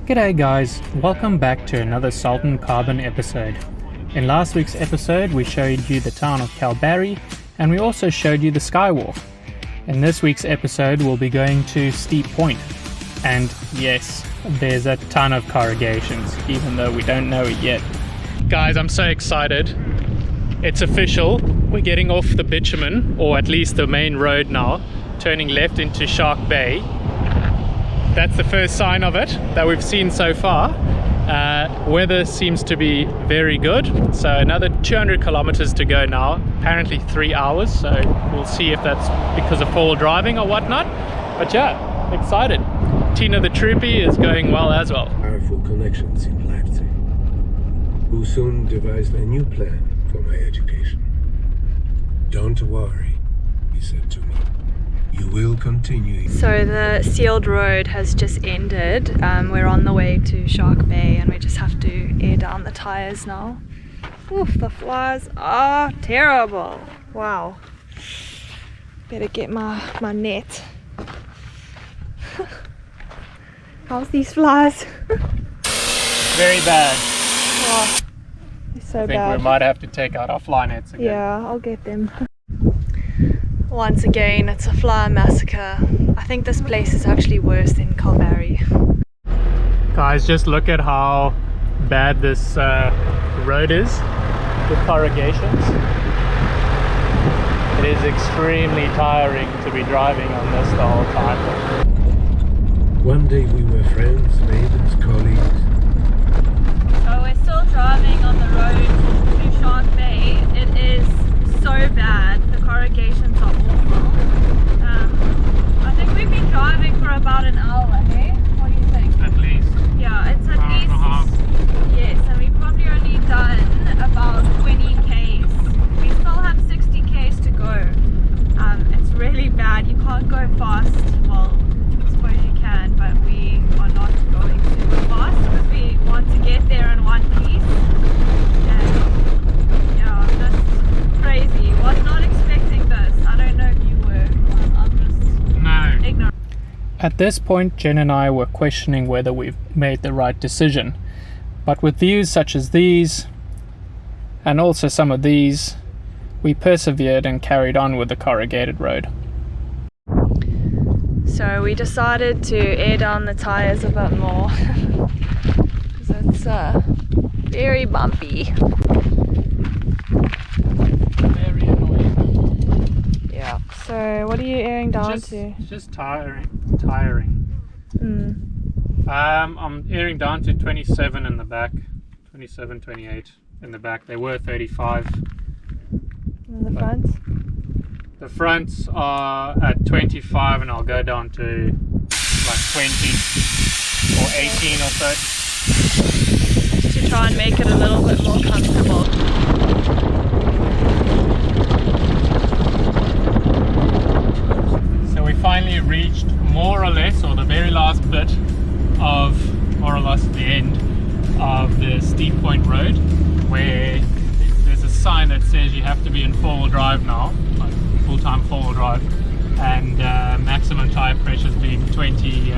G'day guys, welcome back to another Salt and Carbon episode. In last week's episode we showed you the town of Kalbarri and we also showed you the Skywalk. In this week's episode we'll be going to Steep Point. And yes, there's a ton of corrugations, even though we don't know it yet. Guys, I'm so excited. It's official. We're getting off the bitumen, or at least the main road now, turning left into Shark Bay. That's the first sign of it that we've seen so far. Weather seems to be very good. So another 200 kilometers to go now, apparently 3 hours. So we'll see if that's because of four-wheel driving or whatnot. But yeah, excited. Tina the Troopy is going well as well. Powerful connections in Leipzig, who soon devised a new plan for my education. Don't worry, he said to me. You will continue. So the sealed road has just ended. We're on the way to Shark Bay and we just have to air down the tires now. Oof, the flies are terrible. Wow. Better get my net. How's these flies? Very bad. Oh, they're so I think bad. we might have to take out our fly nets again. Yeah, I'll get them. Once again, it's a fly massacre. I think this place is actually worse than Kalbarri. Guys, just look at how bad this road is with corrugations. It is extremely tiring to be driving on this the whole time. One day we were friends, neighbors, colleagues. So we're still driving on the road to Shark Bay. It is so bad. The corrugations are awful. I think we've been driving for about an hour, hey? What do you think? At least. Yeah, it's at Hour and a half. least. Yes, and we've probably only done about 20 Ks. We still have 60 Ks to go. It's really bad. You can't go fast. Well, I suppose you can, but we are not going super fast because we want to get there in one piece. And yeah, just crazy. Was not expecting this. I don't know if you were. I'm just ignorant. At this point, Jen and I were questioning whether we've made the right decision. But with views such as these, and also some of these, we persevered and carried on with the corrugated road. So we decided to air down the tires a bit more because it's very bumpy. Very annoying. Yeah. So what are you airing down to? Just tiring. I'm airing down to 27 in the back, 27, 28 in the back. They were 35. In the front? The fronts are at 25 and I'll go down to like 20 or 18 or so. Just to try and make it a little bit more comfortable. So we finally reached more or less, or the very last bit of, more or less the end of the Steep Point Road, where there's a sign that says you have to be in four-wheel drive now, like full-time four-wheel drive, and maximum tire pressure is being 20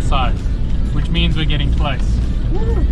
psi, which means we're getting close. Woo.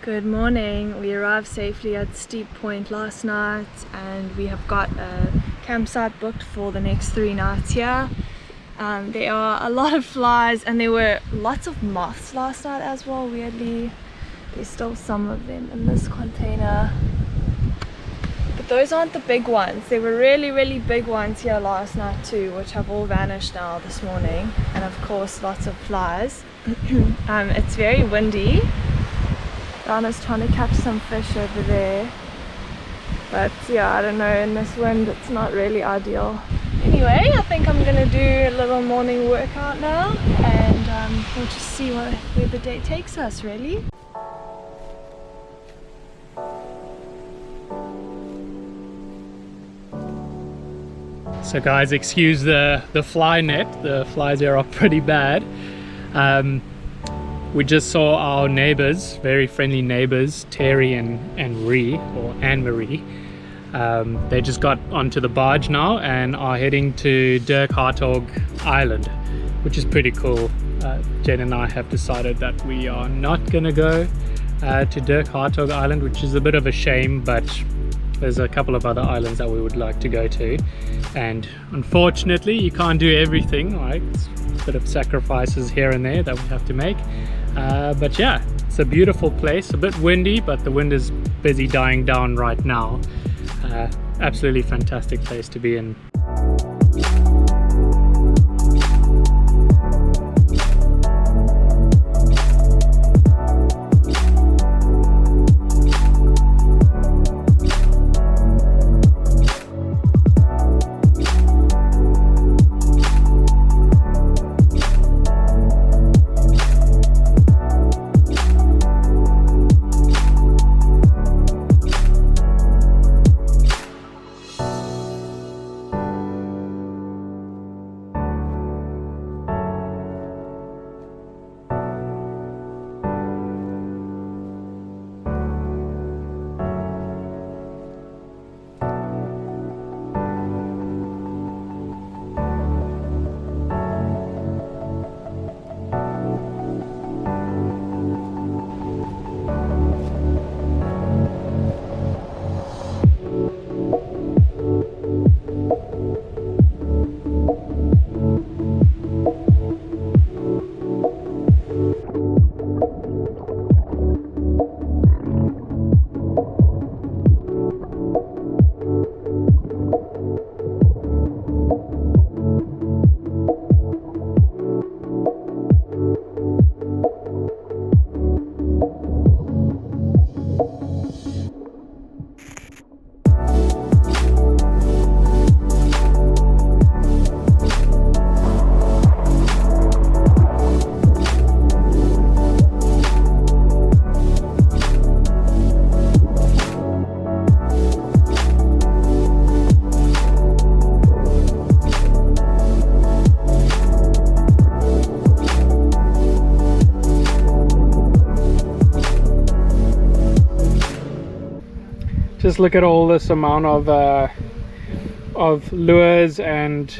Good morning. We arrived safely at Steep Point last night and we have got a campsite booked for the next 3 nights here. There are a lot of flies and there were lots of moths last night as well, weirdly. There's still some of them in this container. But those aren't the big ones. There were really big ones here last night too, which have all vanished now this morning. And of course lots of flies. It's very windy. Rana's trying to catch some fish over there. But yeah, I don't know, in this wind it's not really ideal. Anyway, I think I'm gonna do a little morning workout now, and we'll just see where the day takes us, really. So guys, excuse the fly net. The flies here are pretty bad. We just saw our neighbors, very friendly neighbors, Terry and Anne-Marie. They just got onto the barge now and are heading to Dirk Hartog Island, which is pretty cool. Jen and I have decided that we are not gonna go to Dirk Hartog Island, which is a bit of a shame, but there's a couple of other islands that we would like to go to, and unfortunately you can't do everything, right? It's a bit of sacrifices here and there that we have to make, but yeah, it's a beautiful place. A bit windy, but the wind is busy dying down right now. Absolutely fantastic place to be in. Just look at all this amount of lures and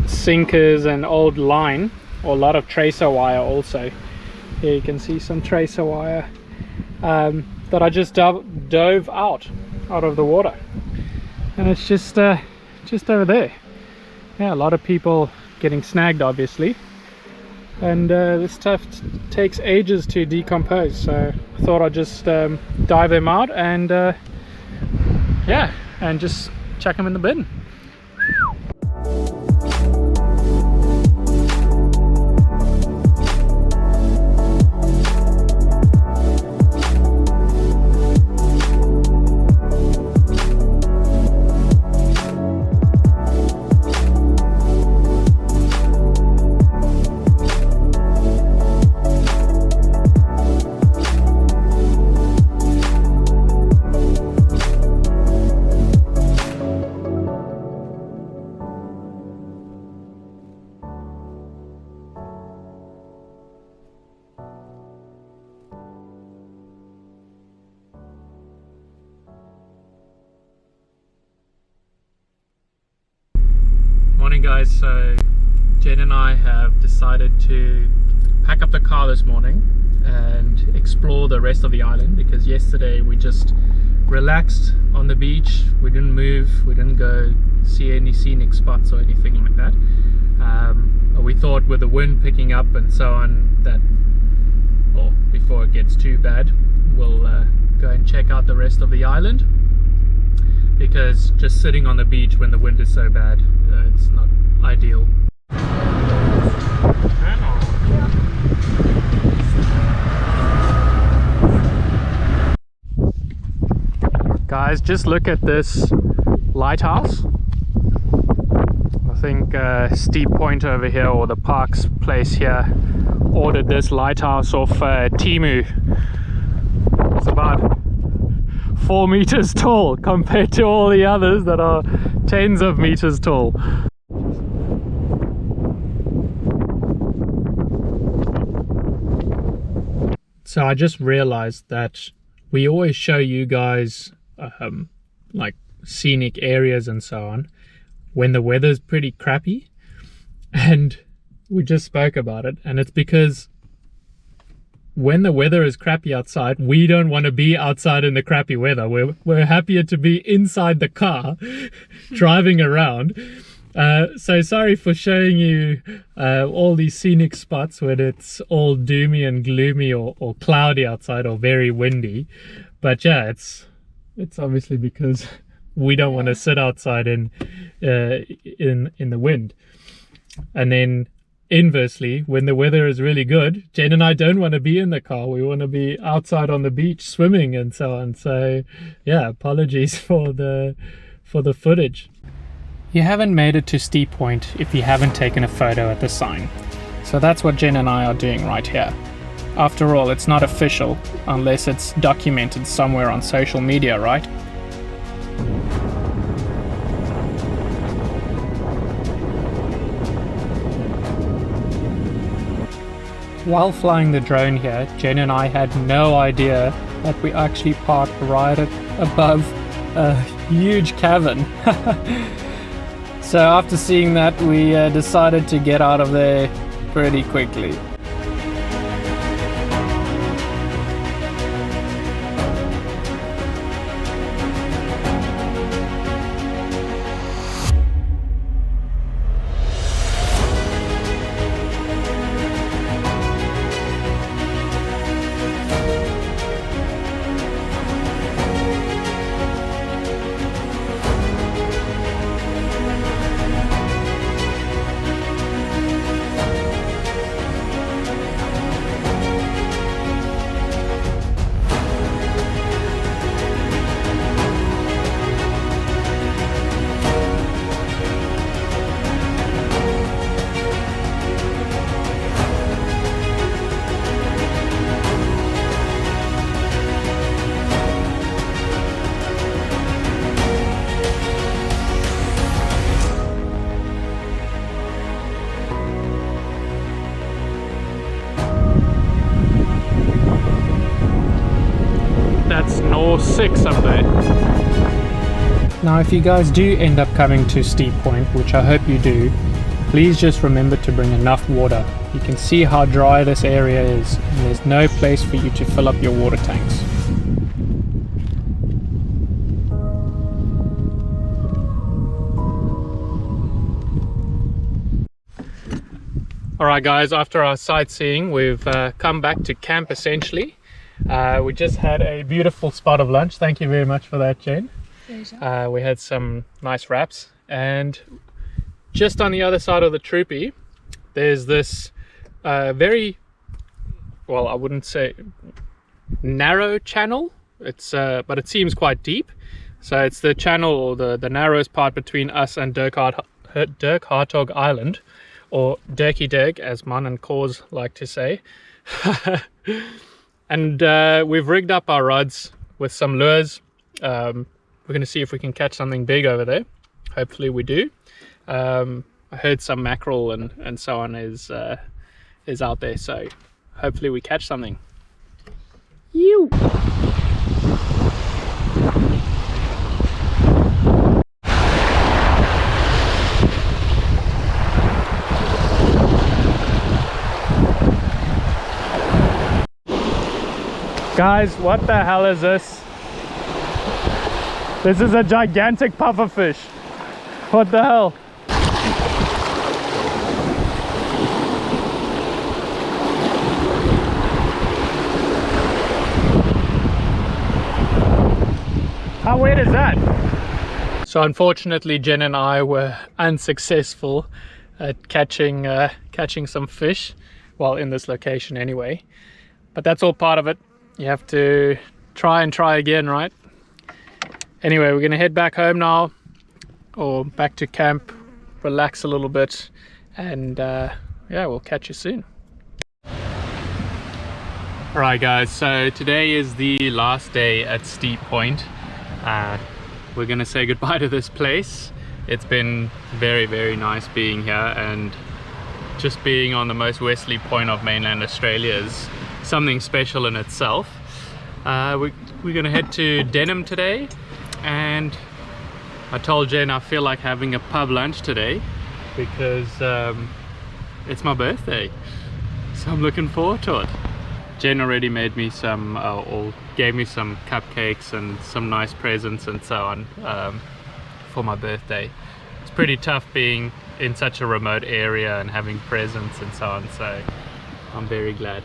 sinkers and old line, or a lot of tracer wire also. Here you can see some tracer wire that I just dove out of the water, and it's just over there. Yeah, a lot of people getting snagged obviously, and this stuff takes ages to decompose, so I thought I'd just dive them out and yeah, and just chuck them in the bin. Morning guys, so Jen and I have decided to pack up the car this morning and explore the rest of the island, because yesterday we just relaxed on the beach. We didn't move, we didn't go see any scenic spots or anything like that. We thought with the wind picking up and so on that, well, before it gets too bad, we'll go and check out the rest of the island, because just sitting on the beach when the wind is so bad, it's not ideal. Guys, just look at this lighthouse. I think Steep Point over here, or the Parks place here, ordered this lighthouse off Temu. It's about 4 meters tall compared to all the others that are tens of meters tall. So I just realized that we always show you guys like scenic areas and so on when the weather's pretty crappy, and we just spoke about it, and it's because when the weather is crappy outside, we don't want to be outside in the crappy weather. We're happier to be inside the car driving around. So sorry for showing you all these scenic spots when it's all doomy and gloomy or cloudy outside or very windy. But yeah, it's obviously because we don't want to sit outside in the wind. And then inversely, when the weather is really good, Jen and I don't want to be in the car. We want to be outside on the beach swimming and so on. So yeah, apologies for the footage. You haven't made it to Steep Point if you haven't taken a photo at the sign. So that's what Jen and I are doing right here. After all, it's not official unless it's documented somewhere on social media, right? While flying the drone here, Jen and I had no idea that we actually parked right above a huge cavern. So after seeing that, we decided to get out of there pretty quickly. That's North 6 up there. Now if you guys do end up coming to Steep Point, which I hope you do, please just remember to bring enough water. You can see how dry this area is, and there's no place for you to fill up your water tanks. Alright guys, after our sightseeing, we've come back to camp essentially. We just had a beautiful spot of lunch. Thank you very much for that, Jane. We had some nice wraps, and just on the other side of the troopy there's this very, well, I wouldn't say narrow channel, it's but it seems quite deep. So it's the channel, or the narrowest part between us and Dirk Hartog Island, or Dirky Dirk as Man and Cause like to say. And we've rigged up our rods with some lures. We're going to see if we can catch something big over there. Hopefully we do. I heard some mackerel and so on is out there, so hopefully we catch something. You. Guys, what the hell is this? This is a gigantic pufferfish. What the hell? How weird is that? So unfortunately Jen and I were unsuccessful at catching some fish, well, in this location anyway, but that's all part of it. You have to try again, right? Anyway, we're gonna head back home now, or back to camp, relax a little bit, and yeah, we'll catch you soon. Alright guys, so today is the last day at Steep Point. We're gonna say goodbye to this place. It's been very, very nice being here, and just being on the most westerly point of mainland Australia is something special in itself. We're gonna head to Denham today, and I told Jen I feel like having a pub lunch today because it's my birthday, so I'm looking forward to it. Jen already made me some, or gave me some cupcakes and some nice presents and so on for my birthday. It's pretty tough being in such a remote area and having presents and so on, so I'm very glad.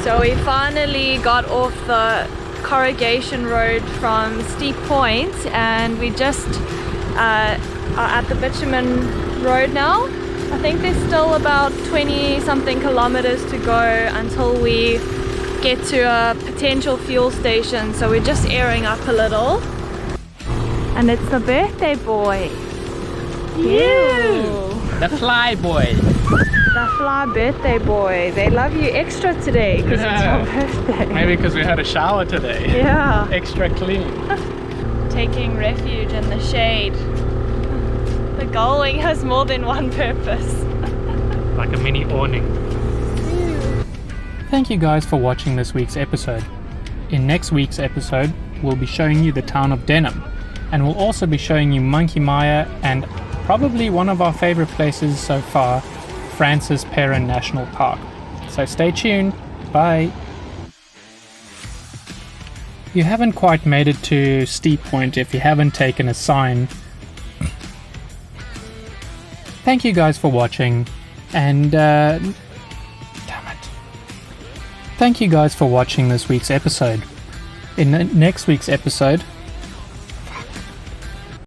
So we finally got off the corrugation road from Steep Point, and we just are at the bitumen road now. I think there's still about 20 something kilometers to go until we get to a potential fuel station, so we're just airing up a little. And it's the birthday boy. You! The fly boy. The fly birthday boy. They love you extra today because it's your birthday. Maybe because we had a shower today. Yeah. Extra clean. Taking refuge in the shade. The gullwing has more than one purpose. Like a mini awning. Thank you guys for watching this week's episode. In next week's episode, we'll be showing you the town of Denham, and we'll also be showing you Monkey Mia and probably one of our favorite places so far, Francis Perrin National Park. So stay tuned. Bye. You haven't quite made it to Steep Point if you haven't taken a sign. Thank you guys for watching, and damn it. Thank you guys for watching this week's episode. In next week's episode,